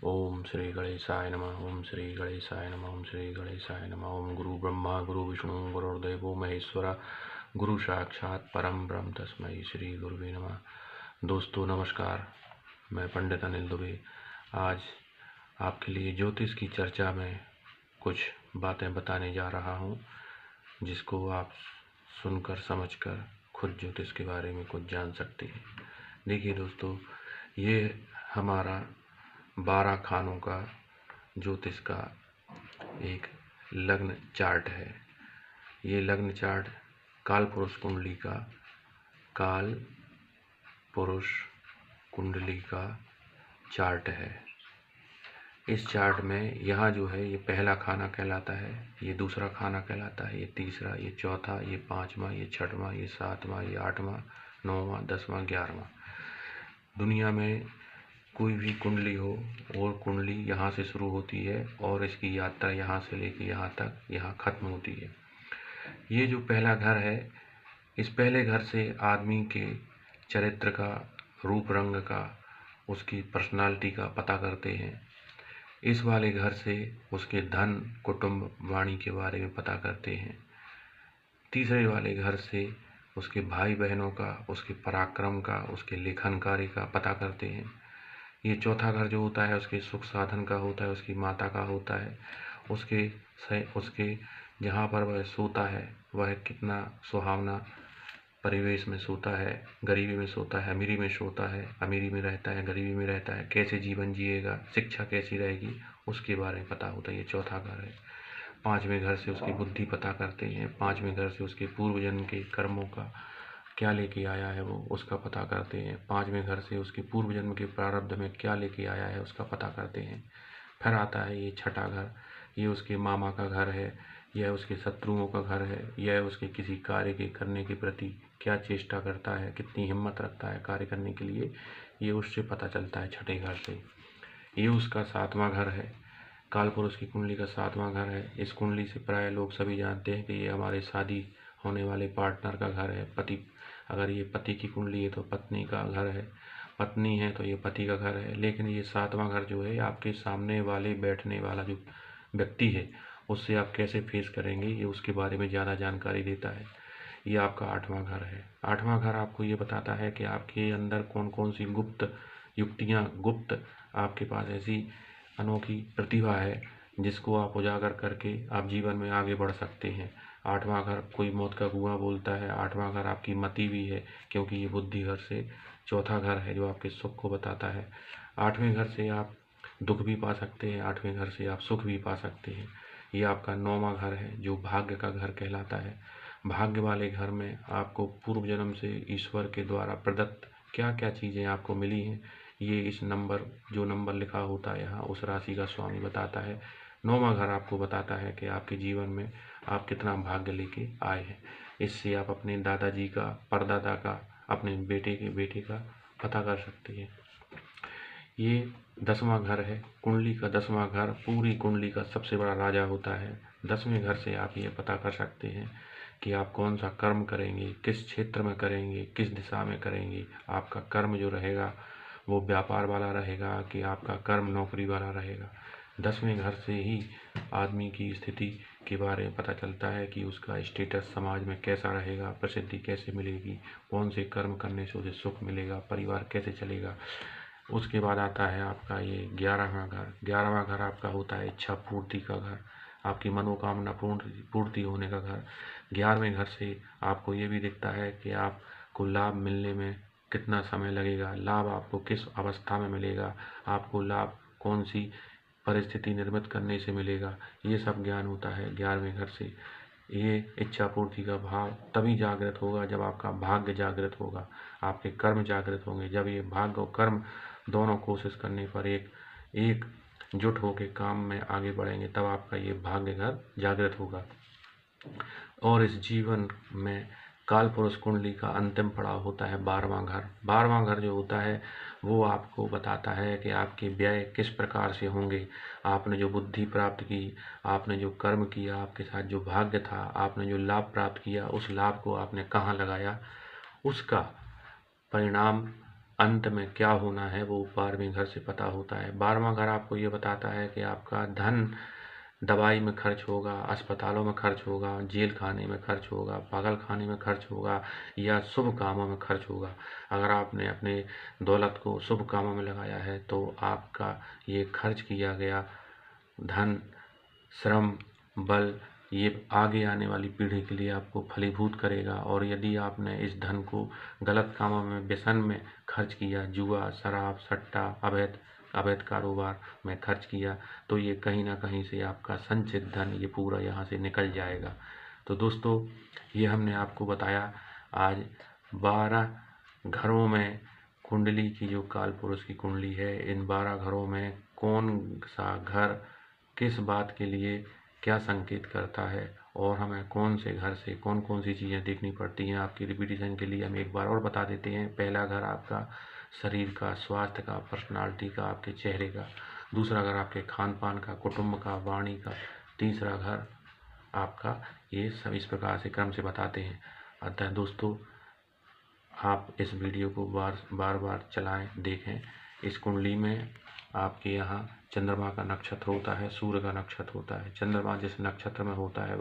ओम श्री गणेशाय नमः। ओम श्री गणेशाय नमः। ओम श्री गणेशाय नमः। ओम गुरु ब्रह्मा गुरु विष्णु गुरुर्देवो महेश्वरा गुरु साक्षात परम ब्रह्म तस्मै श्री गुरुवे नमः। दोस्तों नमस्कार, मैं पंडित अनिल दुबे आज आपके लिए ज्योतिष की चर्चा में कुछ बातें बताने जा रहा हूँ, जिसको आप सुनकर समझकर खुद ज्योतिष के बारे में कुछ जान सकते हैं। देखिए दोस्तों, ये हमारा 12 खानों का ज्योतिष का एक लग्न चार्ट है। ये लग्न चार्ट काल पुरुष कुंडली का काल पुरुष कुंडली का चार्ट है। इस चार्ट में यहाँ जो है ये पहला खाना कहलाता है, ये दूसरा खाना कहलाता है, ये तीसरा, ये चौथा, ये पाँचवा, ये छठवां, ये सातवां, ये आठवां, नौवां, 10वां, 11वां। दुनिया में कोई भी कुंडली हो और कुंडली यहाँ से शुरू होती है और इसकी यात्रा यहाँ से लेके यहाँ तक यहाँ खत्म होती है। ये जो पहला घर है, इस पहले घर से आदमी के चरित्र का, रूप रंग का, उसकी पर्सनालिटी का पता करते हैं। इस वाले घर से उसके धन, कुटुंब, वाणी के बारे में पता करते हैं। तीसरे वाले घर से उसके भाई बहनों का, उसके पराक्रम का, उसके लेखन कार्य का पता करते हैं। ये चौथा घर जो होता है उसके सुख साधन का होता है, उसकी माता का होता है, उसके जहाँ पर वह सोता है वह कितना सुहावना परिवेश में सोता है, गरीबी में सोता है, अमीरी में सोता है, अमीरी में रहता है, गरीबी में रहता है, कैसे जीवन जिएगा, शिक्षा कैसी रहेगी, उसके बारे में पता होता है। ये चौथा घर है। पाँचवें घर से उसकी बुद्धि पता करते हैं। पाँचवें घर से उसके पूर्व जन्म के कर्मों का क्या लेके आया है वो, उसका पता करते हैं। पाँचवें घर से उसके पूर्व जन्म के प्रारब्ध में क्या लेके आया है उसका पता करते हैं। फिर आता है ये छठा घर, ये उसके मामा का घर है, यह उसके शत्रुओं का घर है, यह उसके किसी कार्य के करने के प्रति क्या चेष्टा करता है, कितनी हिम्मत रखता है कार्य करने के लिए, ये उससे पता चलता है छठे घर से। ये उसका सातवां घर है, काल पुरुष की कुंडली का सातवां घर है। इस कुंडली से प्राय लोग सभी जानते हैं कि ये हमारे शादी होने वाले पार्टनर का घर है। पति, अगर ये पति की कुंडली है तो पत्नी का घर है, पत्नी है तो ये पति का घर है। लेकिन ये सातवां घर जो है आपके सामने वाले बैठने वाला जो व्यक्ति है उससे आप कैसे फेस करेंगे, ये उसके बारे में ज़्यादा जानकारी देता है। ये आपका आठवां घर है। आठवां घर आपको ये बताता है कि आपके अंदर कौन कौन सी गुप्त युक्तियाँ, गुप्त आपके पास ऐसी अनोखी प्रतिभा है जिसको आप उजागर करके आप जीवन में आगे बढ़ सकते हैं। आठवां घर कोई मौत का कुआं बोलता है। आठवां घर आपकी मति भी है, क्योंकि ये बुद्धि घर से चौथा घर है जो आपके सुख को बताता है। आठवें घर से आप दुख भी पा सकते हैं, आठवें घर से आप सुख भी पा सकते हैं। ये आपका नौवां घर है जो भाग्य का घर कहलाता है। भाग्य वाले घर में आपको पूर्व जन्म से ईश्वर के द्वारा प्रदत्त क्या क्या चीज़ें आपको मिली हैं, ये इस नंबर, जो नंबर लिखा होता है यहाँ, उस राशि का स्वामी बताता है। नौवां घर आपको बताता है कि आपके जीवन में आप कितना भाग्य लेके आए हैं। इससे आप अपने दादाजी का, परदादा का, अपने बेटे के बेटे का पता कर सकते हैं। ये 10वां घर है, कुंडली का 10वां घर पूरी कुंडली का सबसे बड़ा राजा होता है। 10वें घर से आप ये पता कर सकते हैं कि आप कौन सा कर्म करेंगे, किस क्षेत्र में करेंगे, किस दिशा में करेंगे। आपका कर्म जो रहेगा वो व्यापार वाला रहेगा कि आपका कर्म नौकरी वाला रहेगा। 10वें घर से ही आदमी की स्थिति के बारे में पता चलता है कि उसका स्टेटस समाज में कैसा रहेगा, प्रसिद्धि कैसे मिलेगी, कौन से कर्म करने से उसे सुख मिलेगा, परिवार कैसे चलेगा। उसके बाद आता है आपका ये 11वां घर। 11वां घर आपका होता है इच्छा पूर्ति का घर, आपकी मनोकामना पूर्ति होने का घर। 11वें घर से आपको ये भी दिखता है कि आपको लाभ मिलने में कितना समय लगेगा, लाभ आपको किस अवस्था में मिलेगा, आपको लाभ कौन सी परिस्थिति निर्मित करने से मिलेगा, ये सब ज्ञान होता है 11वें घर से। ये इच्छा पूर्ति का भाव तभी जागृत होगा जब आपका भाग्य जागृत होगा, आपके कर्म जागृत होंगे। जब ये भाग्य और कर्म दोनों कोशिश करने पर एकजुट होकर काम में आगे बढ़ेंगे, तब आपका ये भाग्य घर जागृत होगा। और इस जीवन में काल पुरुष कुंडली का अंतिम पड़ाव होता है 12वां घर। 12वां घर जो होता है वो आपको बताता है कि आपके व्यय किस प्रकार से होंगे। आपने जो बुद्धि प्राप्त की, आपने जो कर्म किया, आपके साथ जो भाग्य था, आपने जो लाभ प्राप्त किया, उस लाभ को आपने कहाँ लगाया, उसका परिणाम अंत में क्या होना है वो 12वें घर से पता होता है। 12वां घर आपको ये बताता है कि आपका धन दवाई में खर्च होगा, अस्पतालों में खर्च होगा, जेल खाने में खर्च होगा, पागल खाने में खर्च होगा या शुभ कामों में खर्च होगा। अगर आपने अपने दौलत को शुभ कामों में लगाया है तो आपका ये खर्च किया गया धन, श्रम, बल ये आगे आने वाली पीढ़ी के लिए आपको फलीभूत करेगा। और यदि आपने इस धन को गलत कामों में, व्यसन में खर्च किया, जुआ, शराब, सट्टा, अवैध कारोबार में खर्च किया, तो ये कहीं ना कहीं से आपका संचित धन ये पूरा यहाँ से निकल जाएगा। तो दोस्तों, ये हमने आपको बताया आज 12 घरों में कुंडली की, जो काल पुरुष की कुंडली है, इन 12 घरों में कौन सा घर किस बात के लिए क्या संकेत करता है और हमें कौन से घर से कौन कौन सी चीज़ें देखनी पड़ती हैं। आपकी रिपीटिशन के लिए हम एक बार और बता देते हैं। पहला घर आपका शरीर का, स्वास्थ्य का, पर्सनालिटी का, आपके चेहरे का। दूसरा घर आपके खान पान का, कुटुंब का, वाणी का। तीसरा घर आपका, ये सब इस प्रकार से क्रम से बताते हैं। अतः दोस्तों, आप इस वीडियो को बार बार चलाएं, देखें। इस कुंडली में आपके यहाँ चंद्रमा का नक्षत्र होता है, सूर्य का नक्षत्र होता है। चंद्रमा जिस नक्षत्र में होता है